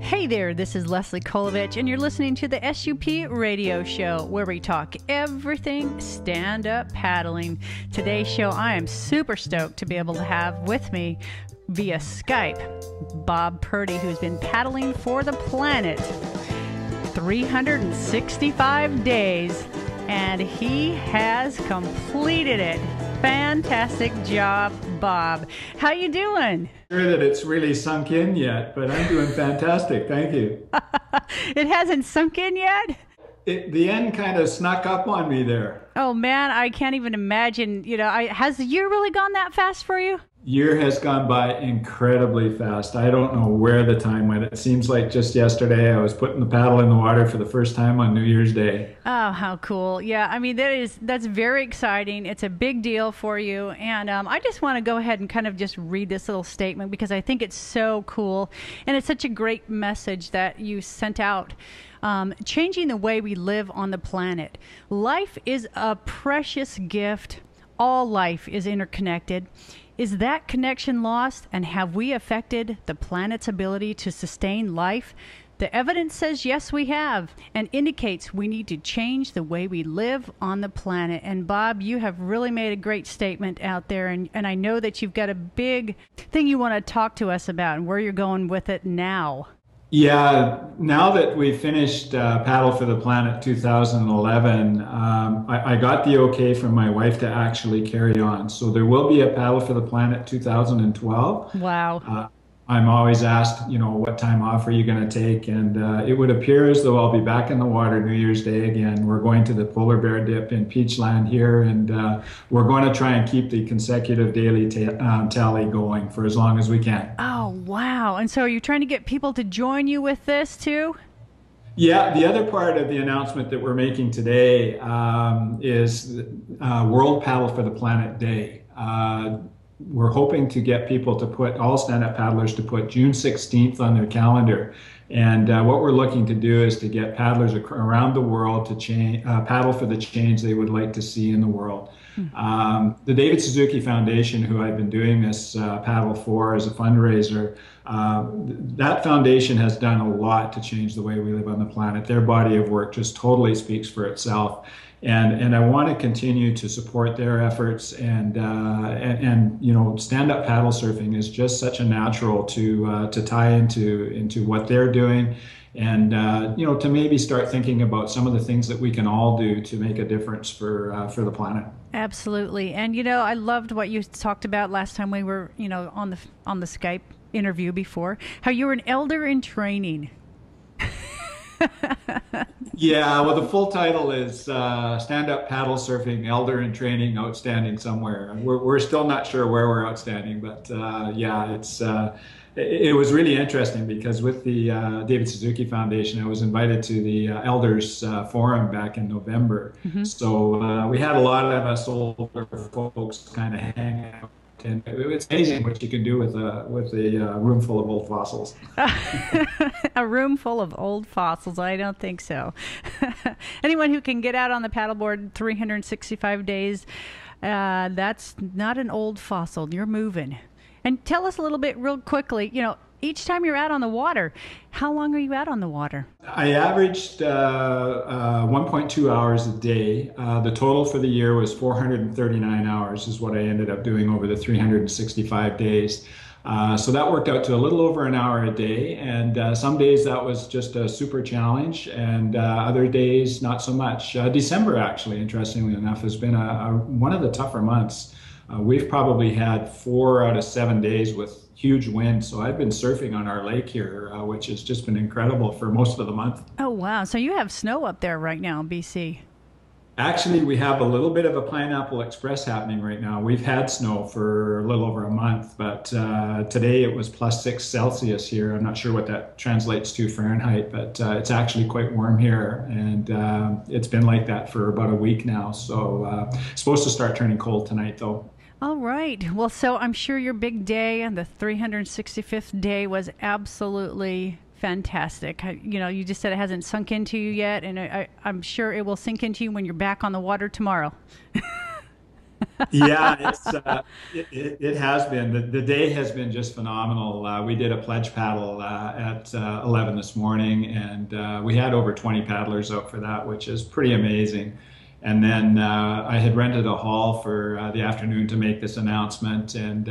Hey there, this is Leslie Kolovich, and you're listening to the SUP radio show, where we talk everything stand-up paddling. Today's show, I am super stoked to be able to have with me via Skype Bob Purdy, who's been paddling for the planet 365 days, and he has completed it. Fantastic job, Bob. How you doing? Sure that it's really sunk in yet, but I'm doing fantastic. Thank you. It hasn't sunk in yet? The end kind of snuck up on me there. Oh man, I can't even imagine. Has the year really gone that fast for you? Year has gone by incredibly fast. I don't know where the time went. It seems like just yesterday I was putting the paddle in the water for the first time on New Year's Day. Oh, how cool. Yeah, I mean, that's very exciting. It's a big deal for you. And I just want to go ahead and kind of just read this little statement because I think it's so cool. And it's such a great message that you sent out. Changing the way we live on the planet. Life is a precious gift. All life is interconnected. Is that connection lost, and have we affected the planet's ability to sustain life? The evidence says yes, we have, and indicates we need to change the way we live on the planet. And Bob, you have really made a great statement out there, and I know that you've got a big thing you want to talk to us about and where you're going with it now. Yeah, now that we finished Paddle for the Planet 2011, I got the okay from my wife to actually carry on. So there will be a Paddle for the Planet 2012. Wow. I'm always asked, what time off are you going to take? And it would appear as though I'll be back in the water New Year's Day again. We're going to the polar bear dip in Peachland here, and we're going to try and keep the consecutive daily tally going for as long as we can. Oh, wow. And so are you trying to get people to join you with this too? Yeah, the other part of the announcement that we're making today is World Paddle for the Planet Day. We're hoping to get people to put, all stand-up paddlers to put June 16th on their calendar. And what we're looking to do is to get paddlers around the world to paddle for the change they would like to see in the world. The David Suzuki Foundation, who I've been doing this paddle for as a fundraiser, that foundation has done a lot to change the way we live on the planet. Their body of work just totally speaks for itself. And I want to continue to support their efforts, and stand-up paddle surfing is just such a natural to tie into what they're doing, and to maybe start thinking about some of the things that we can all do to make a difference for the planet. Absolutely. And I loved what you talked about last time we were on the Skype interview before, how you were an elder in training. Yeah, well, the full title is Stand-Up Paddle Surfing, Elder in Training, Outstanding Somewhere. We're still not sure where we're outstanding, but it was really interesting because with the David Suzuki Foundation, I was invited to the Elders Forum back in November. Mm-hmm. So we had a lot of us older folks kind of hang out. And it's amazing what you can do with a room full of old fossils. A room full of old fossils? I don't think so. Anyone who can get out on the paddleboard 365 days, that's not an old fossil. You're moving. And tell us a little bit real quickly, each time you're out on the water, how long are you out on the water? I averaged 1.2 hours a day. The total for the year was 439 hours is what I ended up doing over the 365 days. So that worked out to a little over an hour a day. And some days that was just a super challenge, and other days not so much. December, actually, interestingly enough, has been one of the tougher months. We've probably had 4 out of 7 days with huge wind. So I've been surfing on our lake here, which has just been incredible for most of the month. Oh, wow. So you have snow up there right now in BC. Actually, we have a little bit of a Pineapple Express happening right now. We've had snow for a little over a month, but today it was +6 Celsius here. I'm not sure what that translates to Fahrenheit, but it's actually quite warm here. And it's been like that for about a week now. So it's supposed to start turning cold tonight, though. All right. Well, so I'm sure your big day on the 365th day was absolutely fantastic. You just said it hasn't sunk into you yet, and I'm sure it will sink into you when you're back on the water tomorrow. Yeah, it has been. The day has been just phenomenal. We did a pledge paddle at 11 this morning, and we had over 20 paddlers out for that, which is pretty amazing. And then I had rented a hall for the afternoon to make this announcement, and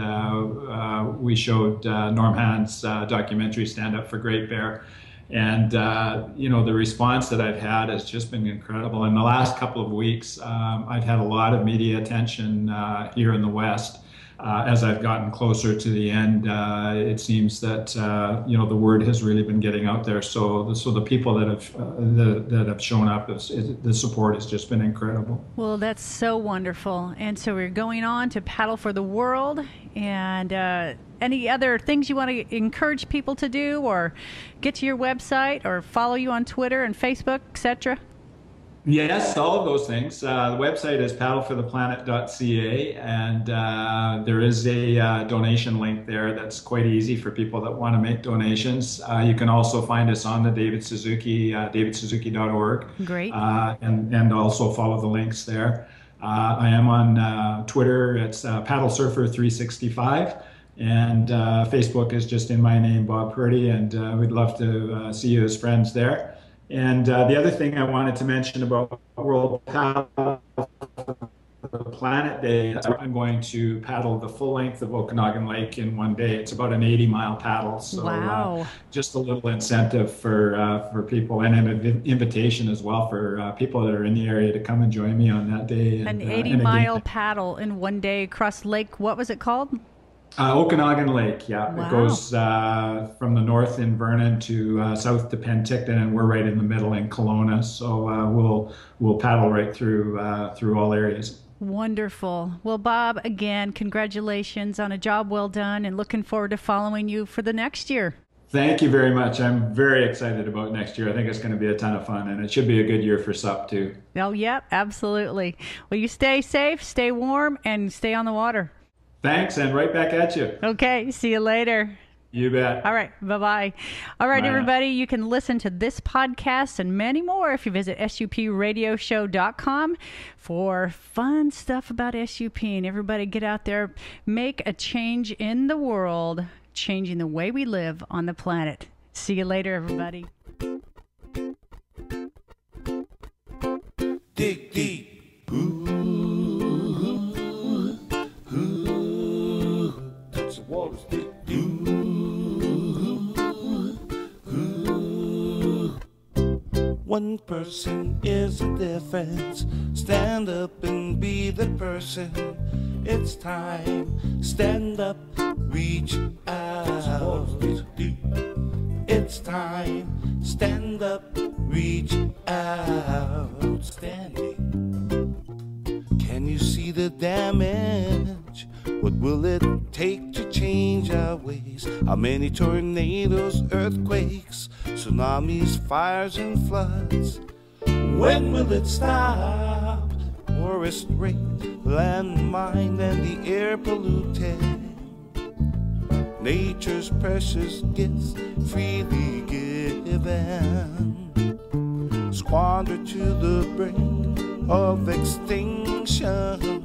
we showed Norm Hand's documentary Stand Up for Great Bear. And the response that I've had has just been incredible. In the last couple of weeks, I've had a lot of media attention here in the West. As I've gotten closer to the end, it seems that the word has really been getting out there. So the people that have shown up, the support has just been incredible. Well, that's so wonderful. And so we're going on to Paddle for the World. And any other things you want to encourage people to do, or get to your website, or follow you on Twitter and Facebook, etc.? Yes, all of those things. The website is paddlefortheplanet.ca, and there is a donation link there that's quite easy for people that want to make donations. You can also find us on the David Suzuki, davidsuzuki.org. Great. And also follow the links there. I am on Twitter. It's PaddleSurfer365. And Facebook is just in my name, Bob Purdy, and we'd love to see you as friends there. And the other thing I wanted to mention about World Paddle for the Planet Day, I'm going to paddle the full length of Okanagan Lake in one day. It's about an 80-mile paddle. So wow. Just a little incentive for people, and an invitation as well for people that are in the area to come and join me on that day. An 80-mile paddle in one day across Lake, what was it called? Okanagan Lake, yeah. Wow. It goes from the north in Vernon to south to Penticton, and we're right in the middle in Kelowna. So we'll paddle right through all areas. Wonderful. Well, Bob, again, congratulations on a job well done, and looking forward to following you for the next year. Thank you very much. I'm very excited about next year. I think it's going to be a ton of fun, and it should be a good year for SUP too. Oh, yeah, absolutely. Well, you stay safe, stay warm, and stay on the water. Thanks, and right back at you. Okay, see you later. You bet. All right, bye-bye. All right, Bye. Everybody, you can listen to this podcast and many more if you visit supradioshow.com for fun stuff about SUP. And everybody get out there, make a change in the world, changing the way we live on the planet. See you later, everybody. Dig deep. Touch the waters deep. One person is the difference. Stand up and be the person. It's time. Stand up, reach out. It's time. Stand up, reach out. Standing. Can you see the damage? What will it take to change our ways? How many tornadoes, earthquakes, tsunamis, fires and floods? When will it stop? Forest rape, landmine and the air polluted. Nature's precious gifts freely given, squandered to the brink of extinction.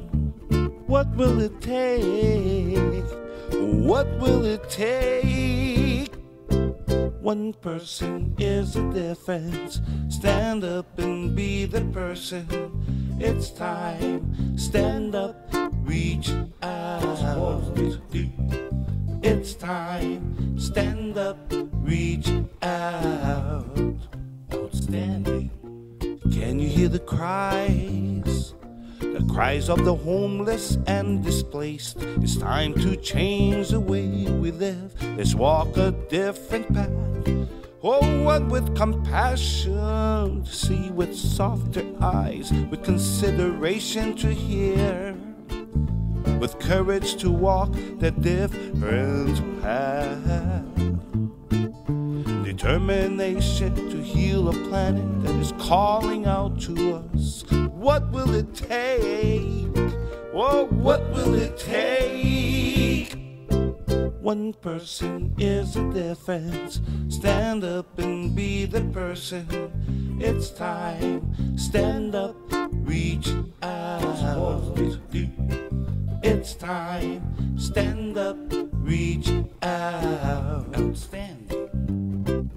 What will it take? What will it take? One person is the difference. Stand up and be the person. It's time. Stand up, reach out. It's time. Stand up, reach out. Outstanding. Can you hear the cries? The cries of the homeless and displaced. It's time to change the way we live. Let's walk a different path. Oh, one with compassion to see, with softer eyes, with consideration to hear, with courage to walk the different path. Determination to heal a planet that is calling out to us. What will it take? Oh, what will it take? One person is the difference. Stand up and be the person. It's time. Stand up. reach out. It's time, stand up, reach out. Outstanding.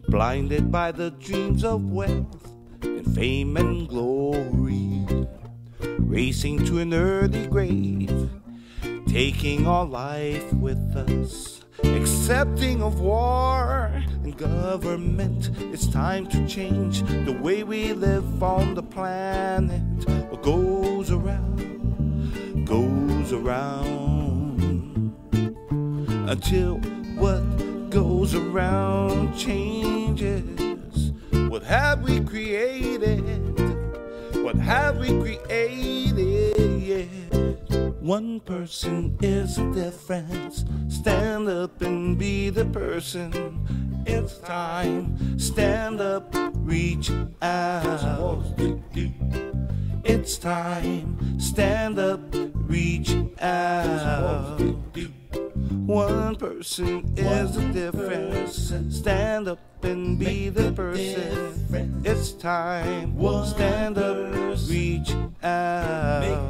Blinded by the dreams of wealth and fame and glory, racing to an early grave, taking our life with us, accepting of war and government. It's time to change the way we live on the planet. What goes around, until what goes around changes. What have we created? What have we created? One person is the difference. Stand up and be the person. It's time. Stand up, reach out. It's time. Stand up, reach out. One person is the difference. Stand up and be the person. It's time. Stand up, reach out.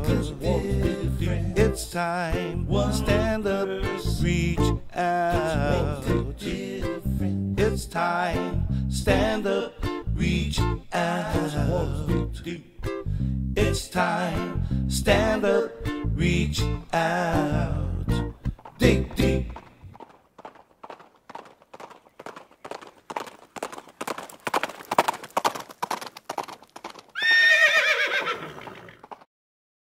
It's time. Stand up, reach out. It's time. Stand up, reach out. It's time. Stand up, reach out.